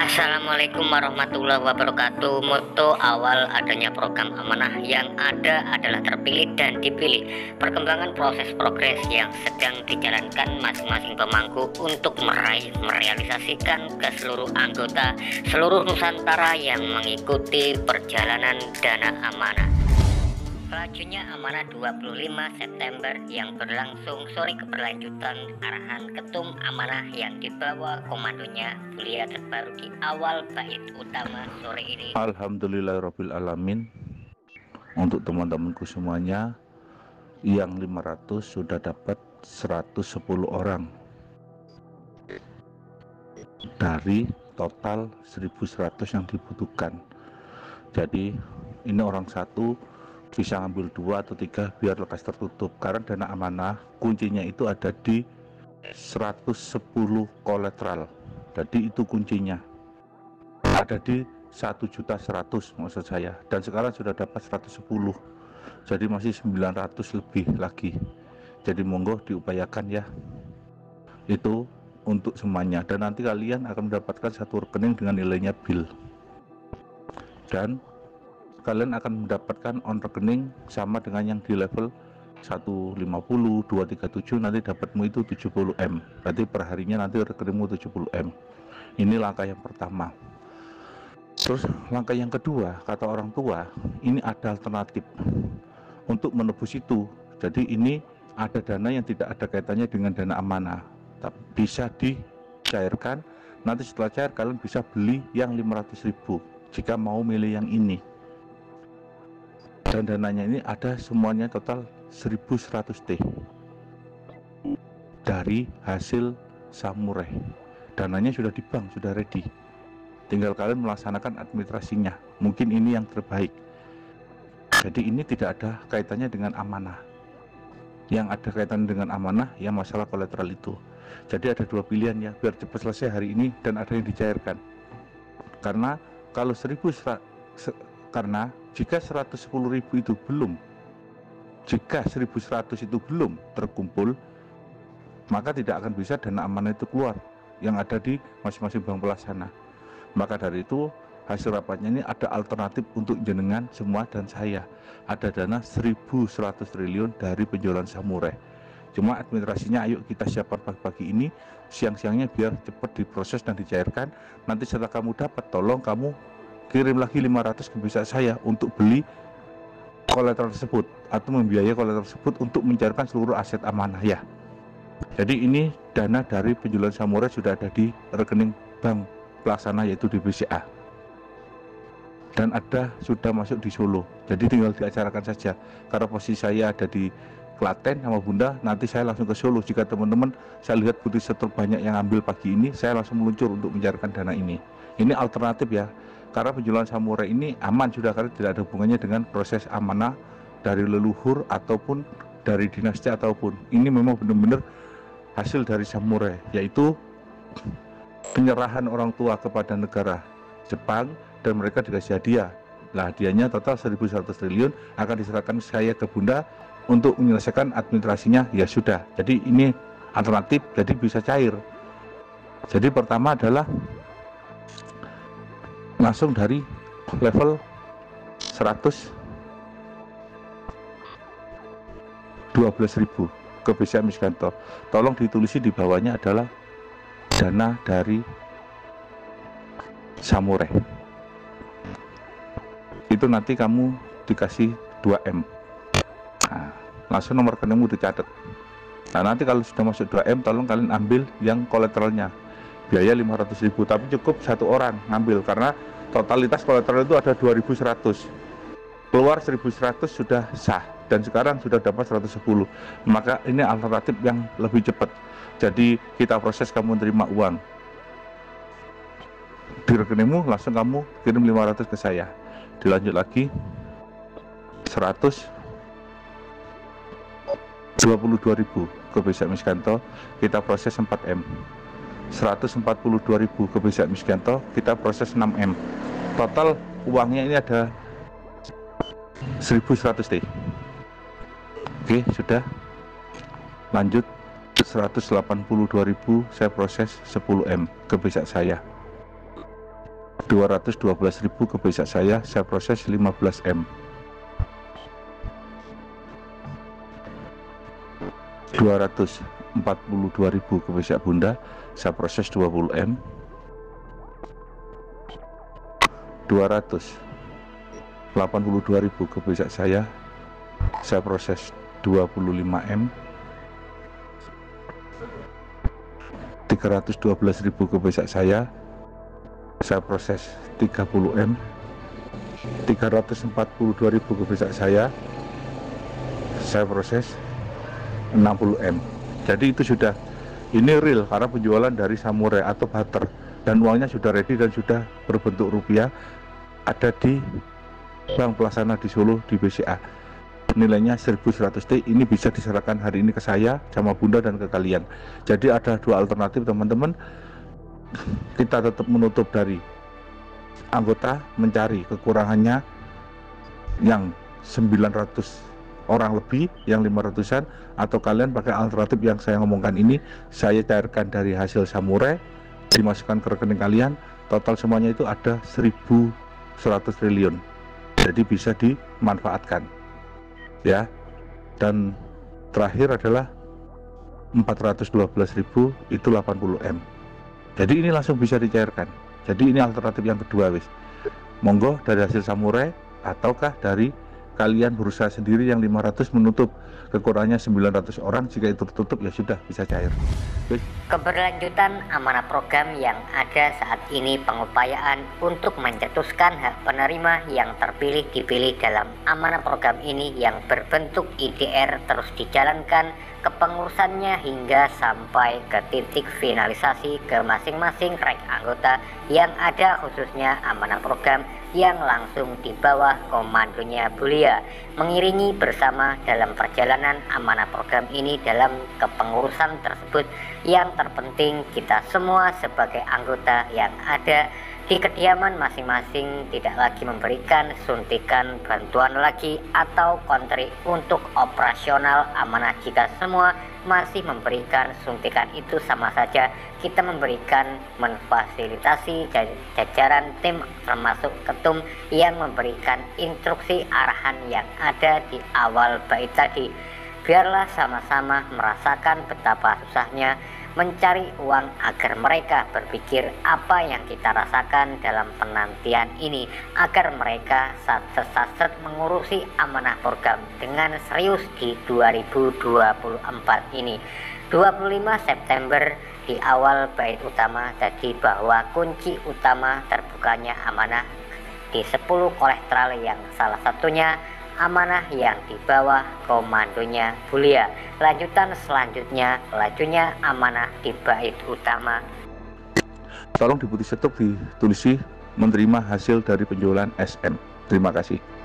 Assalamualaikum warahmatullahi wabarakatuh. Moto awal adanya program amanah yang ada adalah terpilih dan dipilih. Perkembangan proses progres yang sedang dijalankan masing-masing pemangku untuk merealisasikan ke seluruh anggota seluruh Nusantara yang mengikuti perjalanan dana amanah. Selanjutnya amanah 25 September yang berlangsung sore keberlanjutan arahan ketum amanah yang dibawa komandonya Bulia terbaru di awal bait utama sore ini. Alhamdulillahirabbil alamin. Untuk teman-temanku semuanya yang 500 sudah dapat 110 orang dari total 1100 yang dibutuhkan. Jadi ini orang satu bisa ngambil 2 atau 3 biar lekas tertutup, karena dana amanah kuncinya itu ada di 110 kolateral. Jadi itu kuncinya ada di 1.100.000 maksud saya, dan sekarang sudah dapat 110, jadi masih 900 lebih lagi. Jadi monggo diupayakan ya, itu untuk semuanya. Dan nanti kalian akan mendapatkan satu rekening dengan nilainya bil, dan kalian akan mendapatkan on rekening sama dengan yang di level 150, 237, nanti dapatmu itu 70M. Berarti perharinya nanti rekeningmu 70M. Ini langkah yang pertama. Terus langkah yang kedua, kata orang tua, ini ada alternatif untuk menebus itu. Jadi ini ada dana yang tidak ada kaitannya dengan dana amanah, tapi bisa dicairkan. Nanti setelah cair kalian bisa beli yang 500.000 jika mau milih yang ini. Dan dananya ini ada semuanya total 1100T dari hasil samurai. Dananya sudah di bank, sudah ready, tinggal kalian melaksanakan administrasinya. Mungkin ini yang terbaik. Jadi ini tidak ada kaitannya dengan amanah. Yang ada kaitannya dengan amanah yang masalah kolateral itu. Jadi ada dua pilihan ya, biar cepat selesai hari ini dan ada yang dicairkan. Karena kalau karena jika 110.000 itu belum, jika 1.100 itu belum terkumpul, maka tidak akan bisa dana amanah itu keluar yang ada di masing-masing bank pelaksana. Maka dari itu hasil rapatnya ini ada alternatif untuk jenengan semua dan saya. Ada dana 1.100 triliun dari penjualan samurai. Cuma administrasinya ayo kita siapkan pagi-pagi ini, siang-siangnya biar cepat diproses dan dicairkan. Nanti setelah kamu dapat, tolong kamu kirim lagi 500 ke bisa saya untuk beli kolateral tersebut atau membiayai kolateral tersebut untuk mencairkan seluruh aset amanah ya. Jadi ini dana dari penjualan samurai sudah ada di rekening bank pelaksana yaitu di BCA, dan ada sudah masuk di Solo. Jadi tinggal diacarakan saja. Karena posisi saya ada di Klaten sama Bunda, nanti saya langsung ke Solo. Jika teman-teman saya lihat butuh setor banyak yang ambil pagi ini, saya langsung meluncur untuk mencairkan dana ini. Ini alternatif ya, karena penjualan samurai ini aman sudah, karena tidak ada hubungannya dengan proses amanah dari leluhur ataupun dari dinasti ataupun. Ini memang benar-benar hasil dari samurai, yaitu penyerahan orang tua kepada negara Jepang dan mereka dikasih hadiah. Nah, hadiahnya total 1.100 triliun akan diserahkan saya ke Bunda untuk menyelesaikan administrasinya. Ya sudah, jadi ini alternatif, jadi bisa cair. Jadi pertama adalah langsung dari level 112.000 ke BCA Miskanto. Tolong ditulisi di bawahnya adalah dana dari samurai. Itu nanti kamu dikasih 2M. Nah, langsung nomor rekeningmu dicatat. Nah, nanti kalau sudah masuk 2M, tolong kalian ambil yang kolateralnya. Biaya 500.000, tapi cukup satu orang ngambil karena totalitas kolateral itu ada 2.100. Keluar 1.100 sudah sah, dan sekarang sudah dapat 110. Maka ini alternatif yang lebih cepat. Jadi kita proses, kamu terima uang di rekeningmu, langsung kamu kirim 500 ke saya. Dilanjut lagi 122.000 ke BCA Miskanto, kita proses 4M. 142.000 ke BCA Miskanto, kita proses 6M. Total uangnya ini ada 1.100T. Oke, sudah. Lanjut 182.000 saya proses 10M ke BCA saya. 212.000 ke BCA saya proses 15M. 242.000 ke BCA Bunda, saya proses 20M. 282.000 ke BCA saya proses 25M. 312.000 ke BCA saya proses 30M. 342.000 ke BCA saya proses 60M. Jadi itu sudah, ini real karena penjualan dari samurai atau barter, dan uangnya sudah ready dan sudah berbentuk rupiah, ada di bank pelaksana di Solo di BCA. Nilainya 1.100T. Ini bisa diserahkan hari ini ke saya sama Bunda dan ke kalian. Jadi ada dua alternatif teman-teman. Kita tetap menutup dari anggota, mencari kekurangannya yang 900 orang lebih, yang 500-an, atau kalian pakai alternatif yang saya ngomongkan ini, saya cairkan dari hasil samurai, dimasukkan ke rekening kalian, total semuanya itu ada 1.100 triliun. Jadi bisa dimanfaatkan ya. Dan terakhir adalah 412.000 itu 80M. Jadi ini langsung bisa dicairkan. Jadi ini alternatif yang kedua wis. Monggo dari hasil samurai, ataukah dari kalian berusaha sendiri yang 500 menutup kekurangannya 900 orang. Jika itu tertutup ya sudah bisa cair. Keberlanjutan amanah program yang ada saat ini, pengupayaan untuk mencetuskan hak penerima yang terpilih dipilih dalam amanah program ini yang berbentuk IDR terus dijalankan kepengurusannya hingga sampai ke titik finalisasi ke masing-masing rek anggota yang ada, khususnya amanah program yang langsung di bawah komandonya Bulia, mengiringi bersama dalam perjalanan amanah program ini dalam kepengurusan tersebut. Yang terpenting kita semua sebagai anggota yang ada di kediaman masing-masing tidak lagi memberikan suntikan bantuan lagi atau kontri untuk operasional amanah. Jika semua masih memberikan suntikan, itu sama saja kita memberikan memfasilitasi jajaran tim termasuk ketum yang memberikan instruksi arahan yang ada di awal bait tadi. Biarlah sama-sama merasakan betapa susahnya mencari uang agar mereka berpikir apa yang kita rasakan dalam penantian ini, agar mereka saset mengurusi amanah program dengan serius di 2024 ini. 25 September di awal bait utama tadi bahwa kunci utama terbukanya amanah di 10 kolektoral yang salah satunya amanah yang di bawah komandonya Bulia. Lanjutan selanjutnya lajunya amanah di bait utama. Tolong di putih setuk ditulisi menerima hasil dari penjualan SM. Terima kasih.